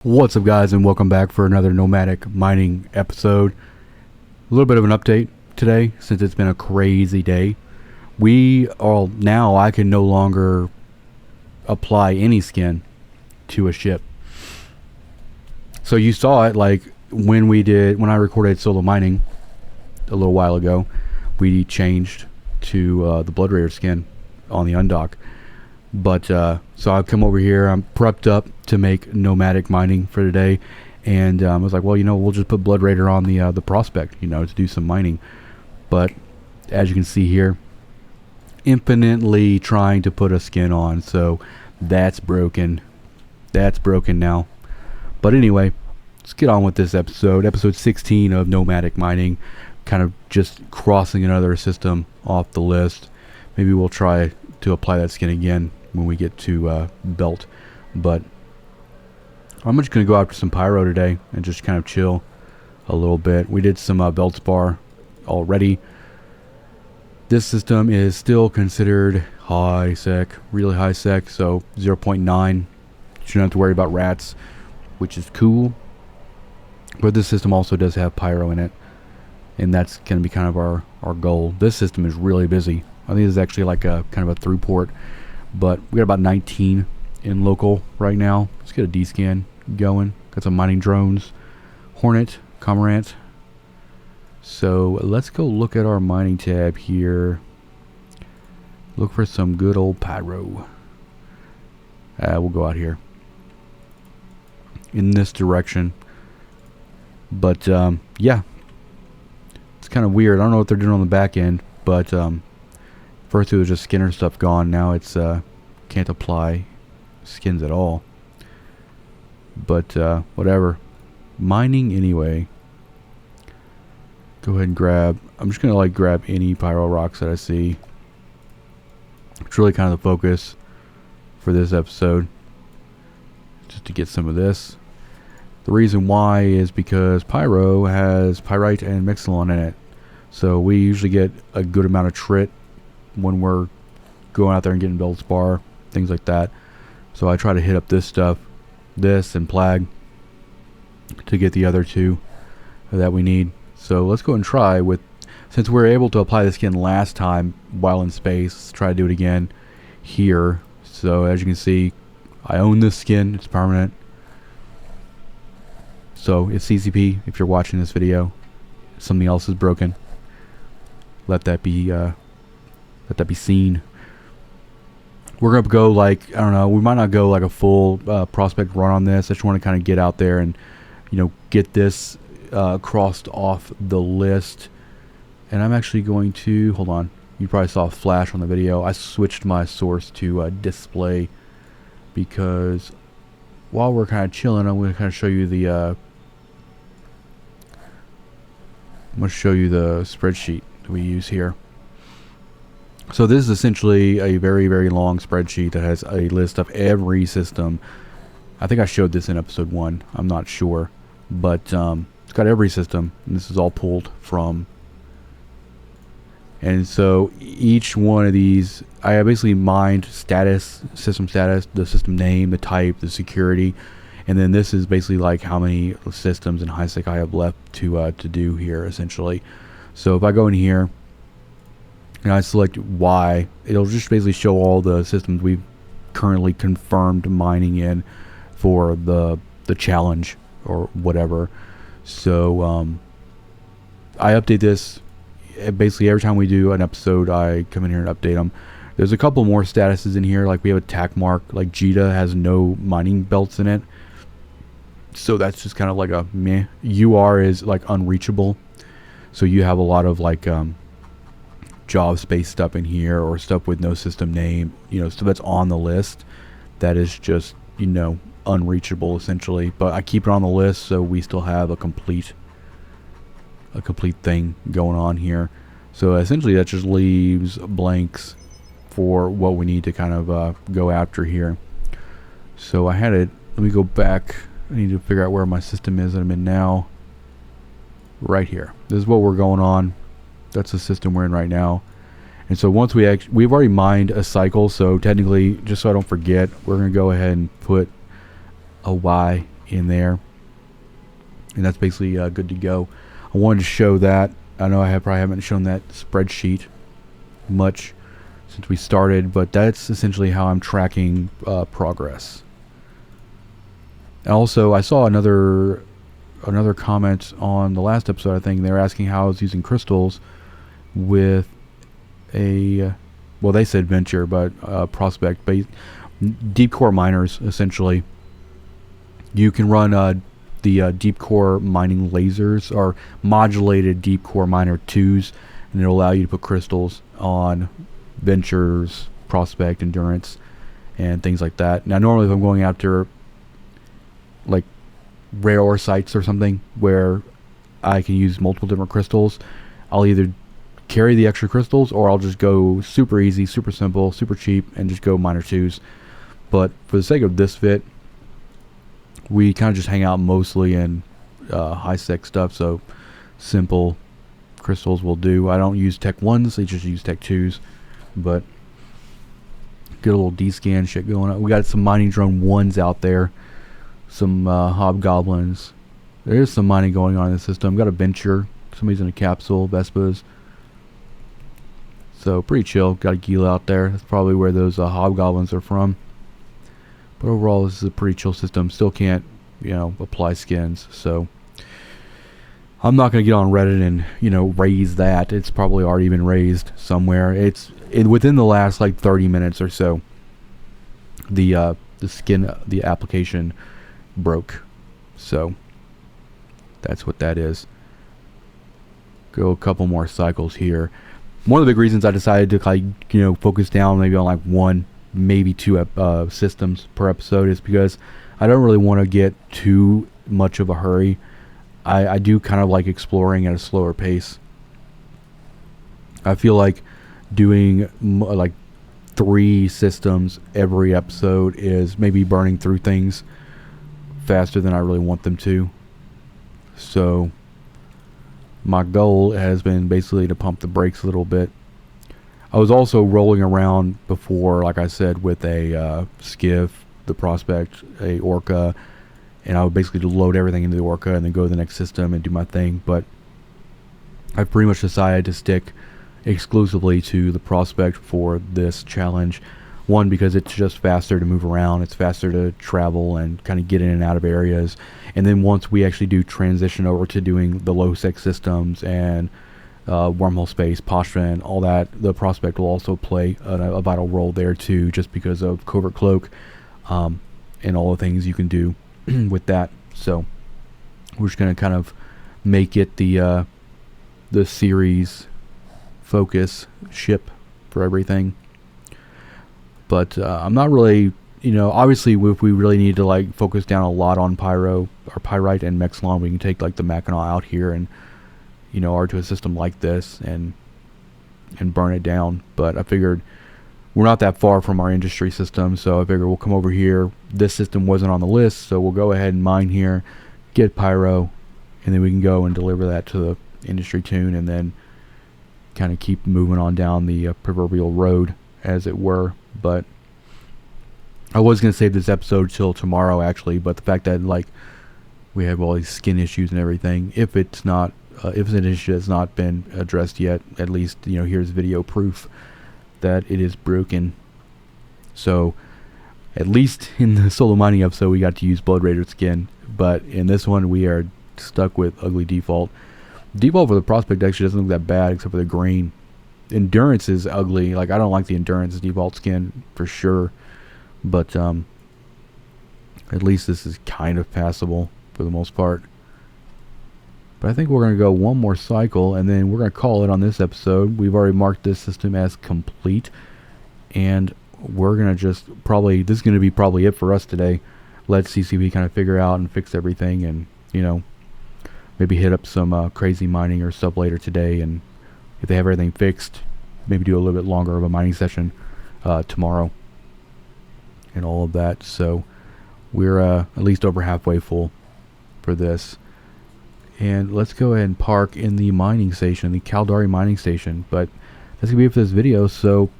What's up, guys, and welcome back for another Nomadic mining episode. A little bit of an update today since it's been a crazy day. I can no longer apply any skin to a ship. So you saw it like when I recorded solo mining a little while ago, we changed to the Blood Raider skin on the undock. But so I've come over here, I'm prepped up to make nomadic mining for today, and I was like, well, we'll just put Blood Raider on the prospect, to do some mining. But as you can see here, infinitely trying to put a skin on, so that's broken. That's broken now. But anyway, let's get on with this episode 16 of nomadic mining, kind of just crossing another system off the list. Maybe we'll try to apply that skin again when we get to belt, but I'm just gonna go after some pyro today and just kind of chill a little bit. We did some belt spar already. This system is still considered high sec, really high sec, so 0.9. Shouldn't have to worry about rats, which is cool. But this system also does have pyro in it, and that's gonna be kind of our goal. This system is really busy. I think this is actually like a kind of a through port. But we got about 19 in local right now. Let's get a D-scan going. Got some mining drones. Hornet, Cormorant. So let's go look at our mining tab here. Look for some good old pyro. We'll go out here in this direction. But yeah, it's kind of weird. I don't know what they're doing on the back end, but first it was just Skinner stuff gone. Now it's can't apply skins at all. But whatever. Mining anyway. Go ahead and grab. I'm just gonna grab any pyro rocks that I see. It's really kind of the focus for this episode. Just to get some of this. The reason why is because pyro has pyrite and mixolon in it. So we usually get a good amount of trit when we're going out there and getting belt spar, things like that. So I try to hit up this stuff, this and plag, to get the other two that we need. So let's go and try with, since we were able to apply the skin last time while in space, let's try to do it again here. So as you can see, I own this skin, it's permanent. So it's CCP if you're watching this video. Something else is broken. Let that be seen. We're gonna go I don't know, we might not go a full prospect run on this. I just want to kind of get out there and get this crossed off the list. And I'm actually going to, hold on, you probably saw a flash on the video. I switched my source to display because while we're kind of chilling, I'm going to kind of show you the spreadsheet that we use here. So this is essentially a very, very long spreadsheet that has a list of every system. I think I showed this in episode 1. I'm not sure. But it's got every system. And this is all pulled from. And so each one of these, I basically mined status, the system name, the type, the security. And then this is basically how many systems in HiSec I have left to do here, essentially. So if I go in here, and I select Y, it'll just basically show all the systems we've currently confirmed mining in for the challenge or whatever. So I update this basically every time we do an episode. I come in here and update them. There's a couple more statuses in here, we have a tack mark, Jita has no mining belts in it, so that's just kind of a meh. UR is unreachable, so you have a lot of job space stuff in here, or stuff with no system name, stuff that's on the list that is just unreachable essentially. But I keep it on the list so we still have a complete thing going on here. So essentially that just leaves blanks for what we need to kind of go after here. So I had it, let me go back. I need to figure out where my system is that I'm in now. Right here, this is what we're going on. That's the system we're in right now. And so once we've already mined a cycle, so technically, just so I don't forget, we're going to go ahead and put a Y in there, and that's basically good to go. I wanted to show that. I know I probably haven't shown that spreadsheet much since we started, but that's essentially how I'm tracking progress. And also, I saw another comment on the last episode. I think they were asking how I was using crystals with a, well, they said venture, but prospect, but deep core miners. Essentially, you can run the deep core mining lasers, or modulated deep core miner 2s, and it'll allow you to put crystals on ventures, prospect, endurance, and things like that. Now, normally if I'm going after like rare ore sites or something where I can use multiple different crystals, I'll either carry the extra crystals, or I'll just go super easy, super simple, super cheap, and just go miner 2s. But for the sake of this vid, we kind of just hang out mostly in high sec stuff, so simple crystals will do. I don't use tech 1s, I just use tech 2s, but get a little D-scan shit going on. We got some mining drone 1s out there, some hobgoblins. There's some mining going on in the system. Got a venture, somebody's in a capsule, Vespas. So pretty chill. Got a Gila out there. That's probably where those hobgoblins are from. But overall, this is a pretty chill system. Still can't, apply skins. So I'm not going to get on Reddit and, raise that. It's probably already been raised somewhere. Within the last like 30 minutes or so, the skin, the application broke. So that's what that is. Go a couple more cycles here. One of the big reasons I decided to focus down maybe on like one, maybe two systems per episode is because I don't really want to get too much of a hurry. I do kind of like exploring at a slower pace. I feel like doing like 3 systems every episode is maybe burning through things faster than I really want them to. So my goal has been basically to pump the brakes a little bit. I was also rolling around before, like I said, with a skiff, the prospect, a orca, and I would basically load everything into the orca and then go to the next system and do my thing. But I've pretty much decided to stick exclusively to the prospect for this challenge. One, because it's just faster to move around, it's faster to travel and kind of get in and out of areas. And then once we actually do transition over to doing the low sec systems and wormhole space, posture, and all that, the prospect will also play a vital role there too, just because of covert cloak and all the things you can do with that. So we're just going to kind of make it the series focus ship for everything. But I'm not really, obviously if we really need to like focus down a lot on Pyro or Pyrite and Mexlon, we can take like the Mackinac out here and or to a system like this and burn it down. But I figured we're not that far from our industry system, so I figured we'll come over here. This system wasn't on the list, so we'll go ahead and mine here, get Pyro, and then we can go and deliver that to the industry tune, and then kind of keep moving on down the proverbial road, as it were. But I was going to save this episode till tomorrow, actually, but the fact that like we have all these skin issues and everything, if it's not if it's an issue that's not been addressed yet, at least here's video proof that it is broken. So at least in the solo mining episode we got to use Blood Raider skin, but in this one we are stuck with ugly default. Default for the prospect actually doesn't look that bad except for the grain. Endurance is ugly. Like I don't like the endurance default skin for sure, but at least this is kind of passable for the most part. But I think we're going to go one more cycle, and then we're going to call it on this episode. We've already marked this system as complete, and we're going to just probably, this is going to be probably it for us today. Let CCP kind of figure out and fix everything, and, maybe hit up some crazy mining or stuff later today, and if they have everything fixed, maybe do a little bit longer of a mining session tomorrow, and all of that. So we're at least over halfway full for this. And let's go ahead and park in the mining station, the Caldari mining station. But that's going to be it for this video. So